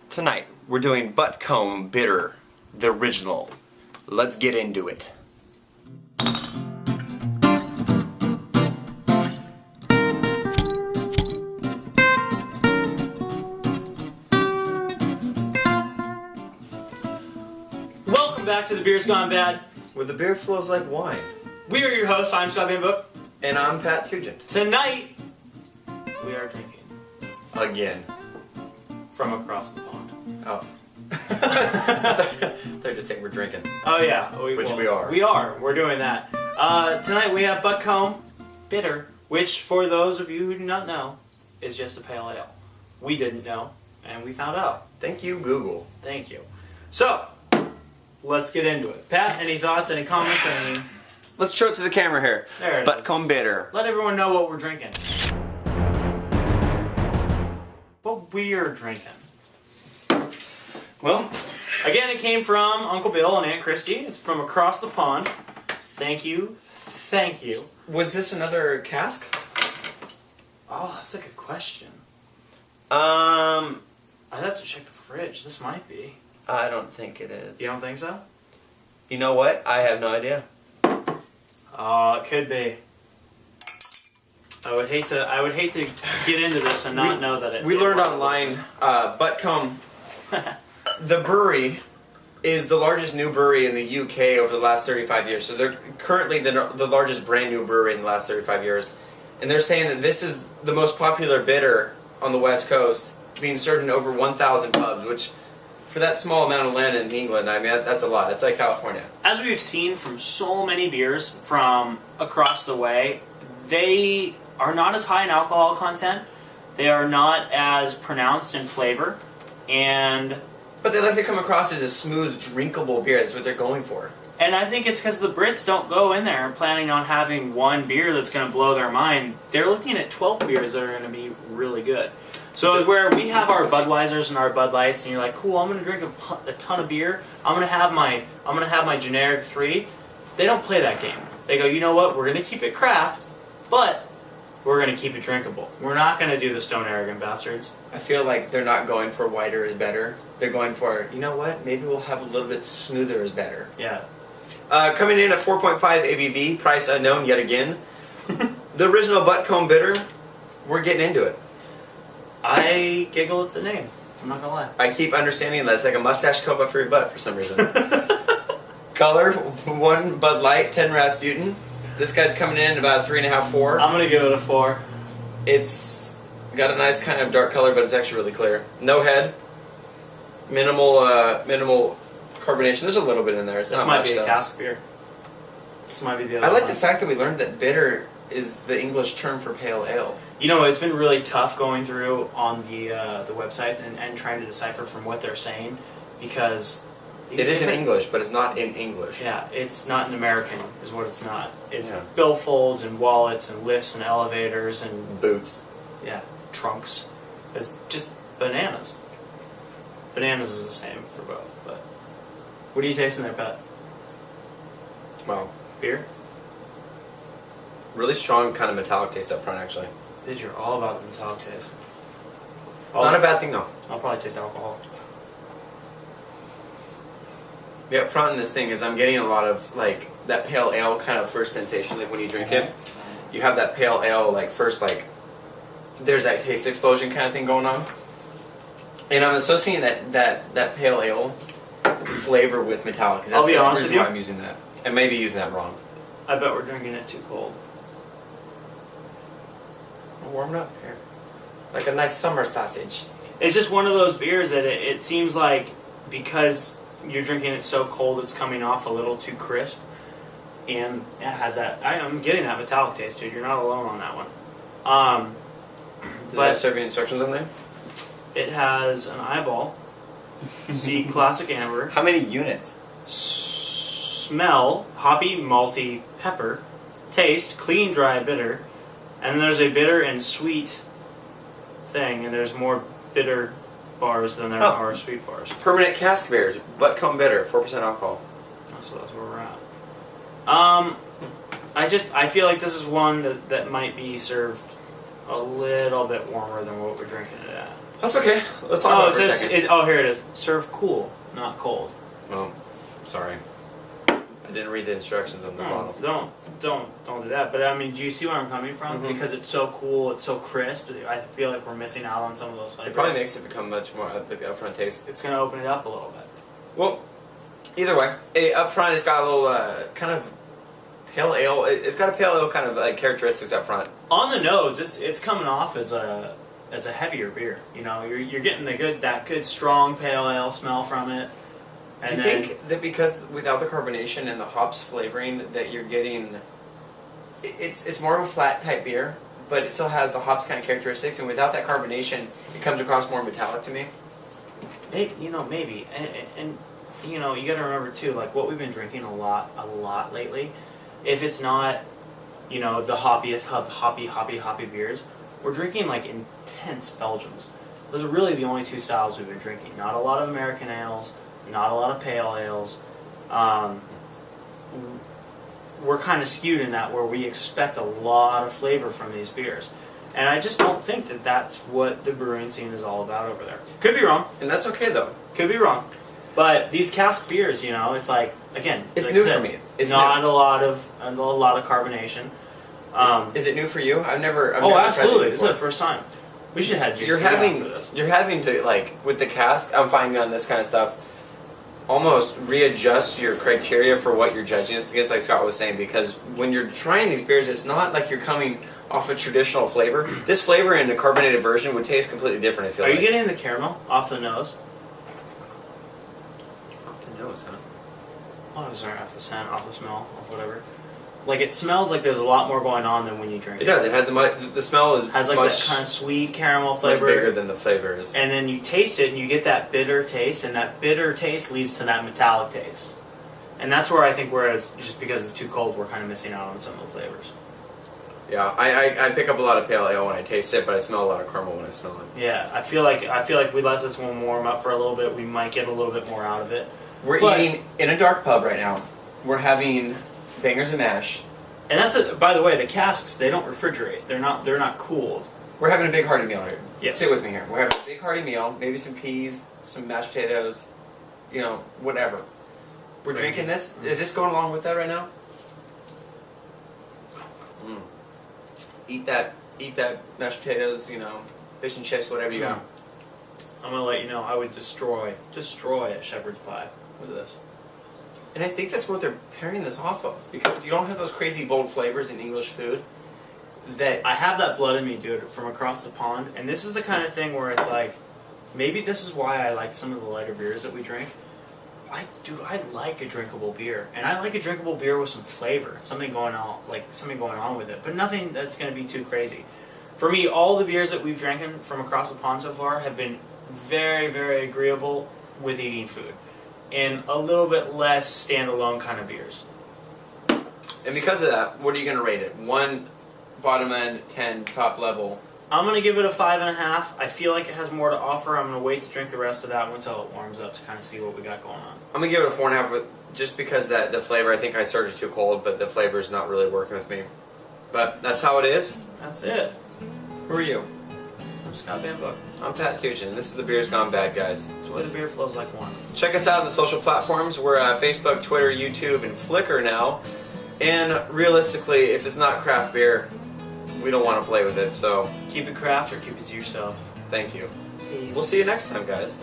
Tonight, we're doing Butecombe Bitter, the original. Let's get into it. Welcome back to The Beer's Gone Bad. Where the beer flows like wine. We are your hosts. I'm Scott Van Book. And I'm Pat Tugent. Tonight, we are drinking Again. from across the pond. Oh. They're just saying we're drinking. Oh yeah, Which we are. We are. We're doing that. Tonight we have Butecombe Bitter, which for those of you who do not know, is just a pale ale. We didn't know, and we found out. Thank you, Google. Thank you. So, let's get into it. Pat, any thoughts, any comments, any... Let's show it to the camera here. There it Butecombe is. Bitter. Let everyone know what we're drinking. What we are drinking. Well, Again, it came from Uncle Bill and Aunt Christy. It's from across the pond. Thank you. Thank you. was this another cask? Oh, that's a good question. I'd I'd have to check the fridge. This might be. I don't think it is. You don't think so? You know what? I have no idea. It could be. I would hate to get into this and not know that it. We learned online, Butecombe, the brewery, is the largest new brewery in the UK over the last 35 years. So they're currently the largest brand new brewery in the last 35 years. And they're saying that this is the most popular bitter on the West Coast, being served in over 1,000 pubs, which for that small amount of land in England, I mean, that's a lot. It's like California. As we've seen from so many beers from across the way, they are not as high in alcohol content. They are not as pronounced in flavor, But they like to come across as a smooth, drinkable beer. That's what they're going for. And I think it's because the Brits don't go in there planning on having one beer that's going to blow their mind. They're looking at 12 beers that are going to be really good. So where we have our Budweisers and our Bud Lights, and you're like, cool, I'm going to drink a ton of beer. I'm going to have my generic 3. They don't play that game. They go, you know what? We're going to keep it craft, but we're going to keep it drinkable. We're not going to do the stone arrogant bastards. I feel like they're not going for whiter is better. They're going for, you know what? Maybe we'll have a little bit smoother is better. Yeah. Coming in at 4.5 ABV, price unknown yet again. The original Butecombe Bitter, we're getting into it. I giggle at the name. I'm not going to lie. I keep understanding that it's like a mustache comb up for your butt for some reason. Color, 1 Bud Light, 10 Rasputin. This guy's coming in about 3.5, 4. I'm going to give it a 4. It's got a nice kind of dark color, but it's actually really clear. No head. Minimal carbonation. There's a little bit in there. It's This not might much, be a though. cask beer. This might be the other I like one. the fact that we learned that bitter is the English term for pale ale. You know, it's been really tough going through on the websites and trying to decipher from what they're saying, because It is in English, but it's not in English. Yeah, it's not in American, is what it's not. It's Yeah. billfolds and wallets and lifts and elevators and Boots. yeah, trunks. It's just bananas. Bananas is the same for both. But what are you tasting there, Pat? Wow. Beer? Really strong kind of metallic taste up front, actually. Dude, you're all about the metallic taste. It's not a bad thing, though. I'll probably taste alcohol. The up front in this thing is I'm getting a lot of, like, that pale ale kind of first sensation, like when you drink it. You have that pale ale, like, first, like, there's that taste explosion kind of thing going on. And I'm associating that pale ale flavor with metallic. 'Cause I'll be that's honest the with reason you. why I'm using that. I may be using that wrong. I bet we're drinking it too cold. I'll warm it up here. Like a nice summer sausage. It's just one of those beers that it seems like because you're drinking it so cold, it's coming off a little too crisp, and it has that. I'm getting that metallic taste, dude. You're not alone on that one. Does it But have serving instructions on there? it has an eyeball. See, classic amber. How many units? Smell, hoppy, malty, pepper. Taste, clean, dry, bitter. And then there's a bitter and sweet thing, and there's more bitter bars than there are sweet bars. Permanent cask beers, Butecombe Bitter, 4% alcohol. So that's where we're at. I feel like this is one that might be served a little bit warmer than what we're drinking it at. That's okay. Let's talk about it for a second. Here it is. Serve cool, not cold. Oh, sorry. I didn't read the instructions on the bottle. Don't do that. But I mean, do you see where I'm coming from? Mm-hmm. Because it's so cool, it's so crisp. I feel like we're missing out on some of those flavors. It probably makes it become much more the upfront taste. It's gonna open it up a little bit. Well, either way, up front it's got a little kind of pale ale. It's got a pale ale kind of like characteristics up front. On the nose, it's coming off as a heavier beer. You know, you're getting that good strong pale ale smell from it. And Do you think that because without the carbonation and the hops flavoring that you're getting, it's more of a flat type beer, but it still has the hops kind of characteristics, and without that carbonation, it comes across more metallic to me? Maybe. And you know, you got to remember too, like what we've been drinking a lot lately. If it's not, you know, the hoppiest hoppy beers, we're drinking like intense Belgians. Those are really the only two styles we've been drinking. Not a lot of American ales. Not a lot of pale ales. We're kind of skewed in that where we expect a lot of flavor from these beers. And I just don't think that that's what the brewing scene is all about over there. Could be wrong. And that's okay though. Could be wrong. But these cask beers, you know, it's like, again... It's like new for me. It's not new. a lot of carbonation. Is it new for you? I've never absolutely. Tried This is the first time. We should have had JC You're having to, like, with the cask, I'm finding on this kind of stuff, almost readjust your criteria for what you're judging against, like Scott was saying, because when you're trying these beers, it's not like you're coming off a traditional flavor. This flavor in a carbonated version would taste completely different, I feel like. Are you getting the caramel off the nose? Off the nose, huh? Oh, sorry, off the scent, off the smell, off whatever. Like, it smells like there's a lot more going on than when you drink it. It does. It has the smell is has like much, that kind of sweet caramel flavor. much bigger than the flavor is. And then you taste it and you get that bitter taste, and that bitter taste leads to that metallic taste. And that's where I think just because it's too cold, we're kind of missing out on some of the flavors. Yeah, I pick up a lot of pale ale when I taste it, but I smell a lot of caramel when I smell it. Yeah, I feel like we let this one warm up for a little bit. We might get a little bit more out of it. We're eating in a dark pub right now. We're having bangers and mash. And that's it. By the way, the casks, they don't refrigerate. They're not cooled. We're having a big hearty meal here. Yes. Sit with me here. We're having a big hearty meal, maybe some peas, some mashed potatoes, you know, whatever. We're drinking this. Is this going along with that right now? Mm. Eat that mashed potatoes, you know, fish and chips, whatever you got. I'm gonna let you know I would destroy a shepherd's pie with this. And I think that's what they're pairing this off of, because you don't have those crazy bold flavors in English food. That I have that blood in me, dude, from across the pond, and this is the kind of thing where it's like, maybe this is why I like some of the lighter beers that we drink. I like a drinkable beer, and I like a drinkable beer with some flavor, something going on with it, but nothing that's going to be too crazy. For me, all the beers that we've drinking from across the pond so far have been very, very agreeable with eating food, and a little bit less standalone kind of beers. And because of that, what are you going to rate it? 1 bottom end, 10 top level. I'm going to give it a 5.5. I feel like it has more to offer. I'm going to wait to drink the rest of that one until it warms up to kind of see what we got going on. I'm going to give it a 4.5, just because the flavor, I think I started too cold, but the flavor is not really working with me. But that's how it is. That's it. Who are you? I'm Scott Van Book. I'm Pat Tuchin. This is The Beer's Gone Bad, guys. Enjoy the beer flows like one. Check us out on the social platforms. We're Facebook, Twitter, YouTube, and Flickr now. And realistically, if it's not craft beer, we don't want to play with it, so... Keep it craft or keep it to yourself. Thank you. Peace. We'll see you next time, guys.